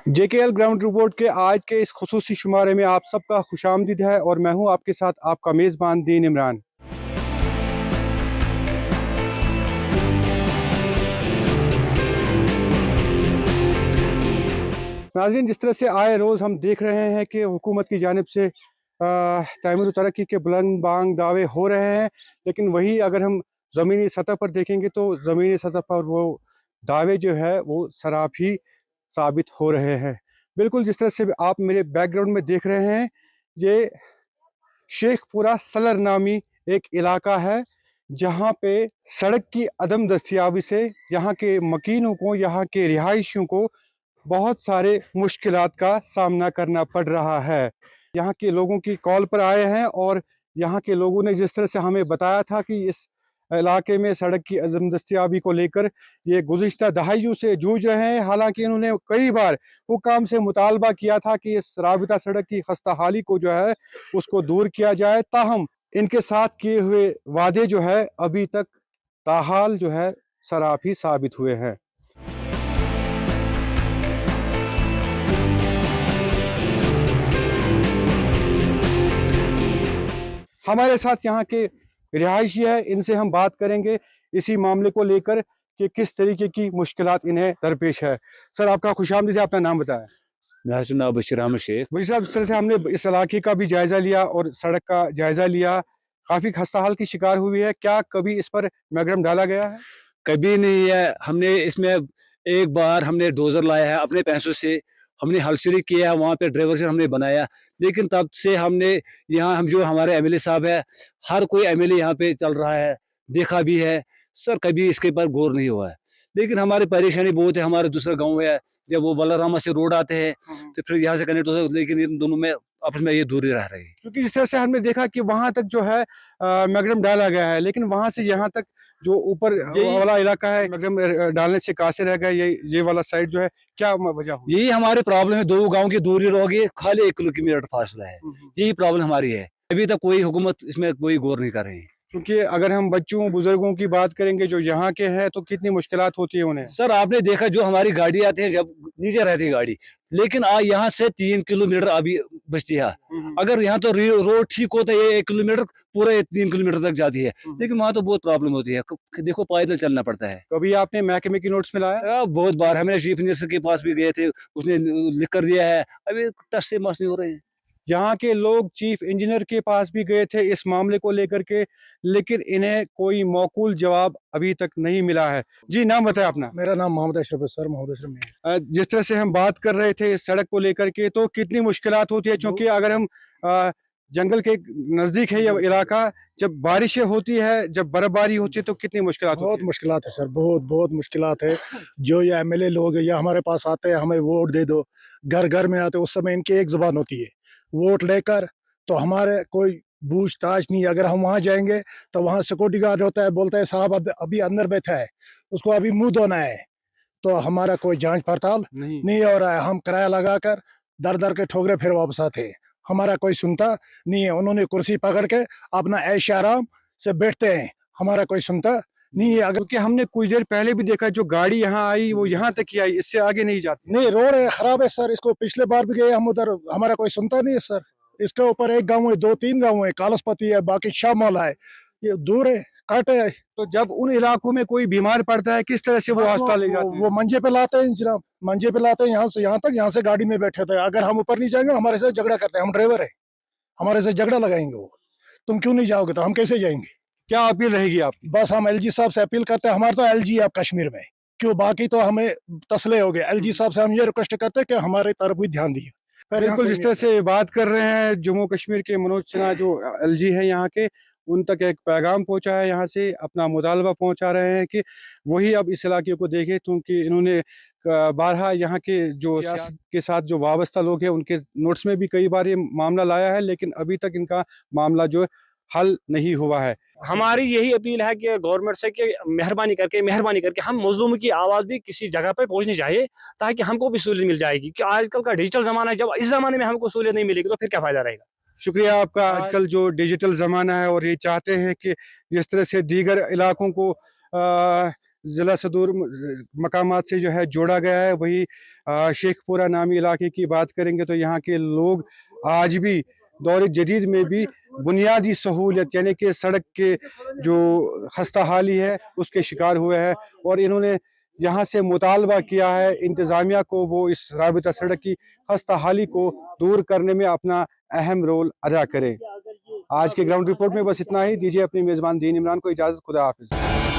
JKL ground report के आज के इस खुसूसी शुमारे में आप सबका खुशामदीद है और मैं हूं आपके साथ आपका मेज़बान दीन इमरान। नाज़रीन, जिस तरह से आए रोज़ हम देख रहे हैं कि हुकूमत की जानिब से तैमूर तरक्की के बुलंद बांग दावे हो रहे हैं, लेकिन वही अगर हम ज़मीनी सतह पर देखेंगे तो ज़मीनी सतह पर वो दावे जो है वो सराप ही साबित हो रहे हैं। बिल्कुल जिस तरह से आप मेरे बैकग्राउंड में देख रहे हैं, ये शेखपुरा सलर नामी एक इलाका है, जहाँ पे सड़क की अदम दस्तियाबी से यहाँ के मकीनों को, यहाँ के रिहायशियों को बहुत सारे मुश्किलात का सामना करना पड़ रहा है। यहाँ के लोगों की कॉल पर आए हैं और यहाँ के लोगों ने जिस तरह से हमें बताया था कि इस इलाके में सड़क की अदम दस्तियाबी को लेकर ये गुज़िश्ता दहाइयों से जूझ रहे हैं। हालांकि इन्होंने कई बार हुकाम से मुतालबा किया था कि इस राबिता सड़क की खस्ता हाली को जो है उसको दूर किया जाए, ताहम इनके साथ किए हुए वादे जो है अभी तक ताहाल जो है सराप ही साबित हुए हैं। हमारे साथ यहाँ के रिहायशी है, इनसे हम बात करेंगे इसी मामले को लेकर कि किस तरीके की मुश्किलात इन्हें दरपेश है। सर, आपका खुशामदीद है, अपना नाम बताएं। मेरा नाम बशीर अहमद शेख। वही साहब, जिस तरह से हमने इस इलाके का भी जायज़ा लिया और सड़क का जायज़ा लिया, काफ़ी खस्ता हाल की शिकार हुई है, क्या कभी इस पर मैग्रम डाला गया है? कभी नहीं है। हमने इसमें एक बार हमने डोजर लाया है अपने पैसों से, हमने हलचली किया, वहाँ पे ड्राइवर से हमने बनाया, लेकिन तब से हमने यहाँ हम जो हमारे एमएलए साहब है, हर कोई एमएलए यहाँ पे चल रहा है, देखा भी है सर, कभी इसके पर गौर नहीं हुआ है। लेकिन हमारी परेशानी बहुत है, हमारे दूसरा गांव है, जब वो बलरामा से रोड आते हैं तो फिर यहाँ से कनेक्ट होता है, लेकिन इन दोनों में आपस में ये दूरी रह रही है। क्योंकि जिस तरह से हमने देखा कि वहाँ तक जो है मैग्रम डाला गया है, लेकिन वहाँ से यहाँ तक जो ऊपर वाला इलाका है, मैग्रम डालने से कासे रह गए, ये वाला साइड जो है, क्या वजह हुई? यही हमारी प्रॉब्लम है, दो गांव की दूरी रहोगी, खाली 1 किलोमीटर फासला है, यही प्रॉब्लम हमारी है। अभी तक कोई हुकूमत इसमें कोई गौर नहीं कर रही है। क्योंकि अगर हम बच्चों बुजुर्गों की बात करेंगे जो यहाँ के हैं, तो कितनी मुश्किलात होती है उन्हें। सर आपने देखा जो हमारी गाड़ी आती है, जब नीचे रहती है गाड़ी, लेकिन यहाँ से 3 किलोमीटर अभी बचती है। अगर यहाँ तो रोड ठीक होता है, ये 1 किलोमीटर पूरा 3 किलोमीटर तक जाती है, लेकिन वहाँ तो बहुत प्रॉब्लम होती है, देखो पैदल चलना पड़ता है। कभी आपने महकमे की नोट्स में लाया? बहुत बार हमने चीफ मिनिस्टर के पास भी गए थे, उसने लिख कर दिया है, अभी टच से मस नहीं हो रहे हैं। यहाँ के लोग चीफ इंजीनियर के पास भी गए थे इस मामले को लेकर के, लेकिन इन्हें कोई मौकूल जवाब अभी तक नहीं मिला है। जी, नाम बताएं अपना। मेरा नाम मोहम्मद अशरफ है सर, मोहम्मद अशरफ में। जिस तरह से हम बात कर रहे थे इस सड़क को लेकर के, तो कितनी मुश्किलात होती है, क्योंकि अगर हम जंगल के नज़दीक है ये इलाका, जब बारिशें होती है, जब बर्फबारी होती है, तो कितनी मुश्किलात बहुत मुश्किलात है सर, बहुत बहुत मुश्किलात है। जो ये एमएलए लोग है, या हमारे पास आते हैं, हमें वोट दे दो, घर घर में आते, उस समय इनकी एक जुबान होती है, वोट लेकर तो हमारे कोई पूछताछ नहीं। अगर हम वहाँ जाएंगे तो वहाँ सिक्योरिटी गार्ड होता है, बोलता है साहब अभी अंदर बैठा है, उसको अभी मुंह धोना है, तो हमारा कोई जांच पड़ताल नहीं हो रहा है। हम किराया लगाकर दर दर के ठोकरे फिर वापस आते हैं, हमारा कोई सुनता नहीं है। उन्होंने कुर्सी पकड़ के अपना ऐश आराम से बैठते हैं, हमारा कोई सुनता नहीं है। अगर क्योंकि हमने कुछ देर पहले भी देखा, जो गाड़ी यहाँ आई वो यहाँ तक ही आई, इससे आगे नहीं जाती। नहीं, रोड खराब है सर, इसको पिछले बार भी गए हम उधर, हमारा कोई सुनता नहीं है सर। इसके ऊपर एक गाँव है, 2-3 गाँव है, कालसपति है, बाकी शाह मौला है, ये दूर है, काटे है। तो जब उन इलाकों में कोई बीमार पड़ता है, किस तरह से वो अस्पताल ले जाते हैं? वो मंजे पे लाते हैं जनाब, मंजे पे लाते हैं, यहाँ से यहाँ तक, यहाँ से गाड़ी में बैठे थे। अगर हम ऊपर नहीं जाएंगे हमारे से झगड़ा करते हैं, हम ड्राइवर है, हमारे से झगड़ा लगाएंगे वो, तुम क्यों नहीं जाओगे, तो हम कैसे जाएंगे। क्या अपील रहेगी आप? बस हम एलजी साहब से अपील करते हैं, हमारे तो एलजी है आप कश्मीर में, क्यों बाकी तो हमें तसले हो गए। एलजी साहब से हम ये रिक्वेस्ट करते हैं कि हमारे तरफ भी ध्यान दिए। बिल्कुल जिस तरह से बात कर रहे हैं जम्मू कश्मीर के मनोज सिन्हा जो एलजी है यहाँ के, उन तक एक पैगाम पहुँचा है, यहाँ से अपना मुतालबा पहुँचा रहे हैं कि वही अब इस इलाके को देखें, क्योंकि इन्होंने बारहा यहाँ के जो सियासत के साथ जो वाबस्ता लोग हैं उनके नोट्स में भी कई बार ये मामला लाया है, लेकिन अभी तक इनका मामला जो हल नहीं हुआ है। हमारी यही अपील है कि गवर्नमेंट से कि मेहरबानी करके हम मजलूम की आवाज़ भी किसी जगह पे पहुंचनी चाहिए, ताकि हमको भी सहूलियत मिल जाएगी। कि आजकल का डिजिटल ज़माना है, जब इस ज़माने में हमको सहूलियत नहीं मिलेगी तो फिर क्या फ़ायदा रहेगा। शुक्रिया आपका। आजकल जो डिजिटल ज़माना है और ये चाहते हैं कि जिस तरह से दीगर इलाकों को ज़िला सदूर मकामात से जो है जोड़ा गया है। वही शेखपुरा नामी इलाके की बात करेंगे तो यहाँ के लोग आज भी दौर जदीद में भी बुनियादी सहूलियत यानी कि सड़क के जो खस्ता हाली है उसके शिकार हुए हैं, और इन्होंने यहाँ से मुतालबा किया है इंतज़ामिया को वो इस राबिता सड़क की खस्ता हाली को दूर करने में अपना अहम रोल अदा करे। आज के ग्राउंड रिपोर्ट में बस इतना ही। दीजिए अपनी मेज़बान दीन इमरान को इजाज़त। खुदा हाफिज़।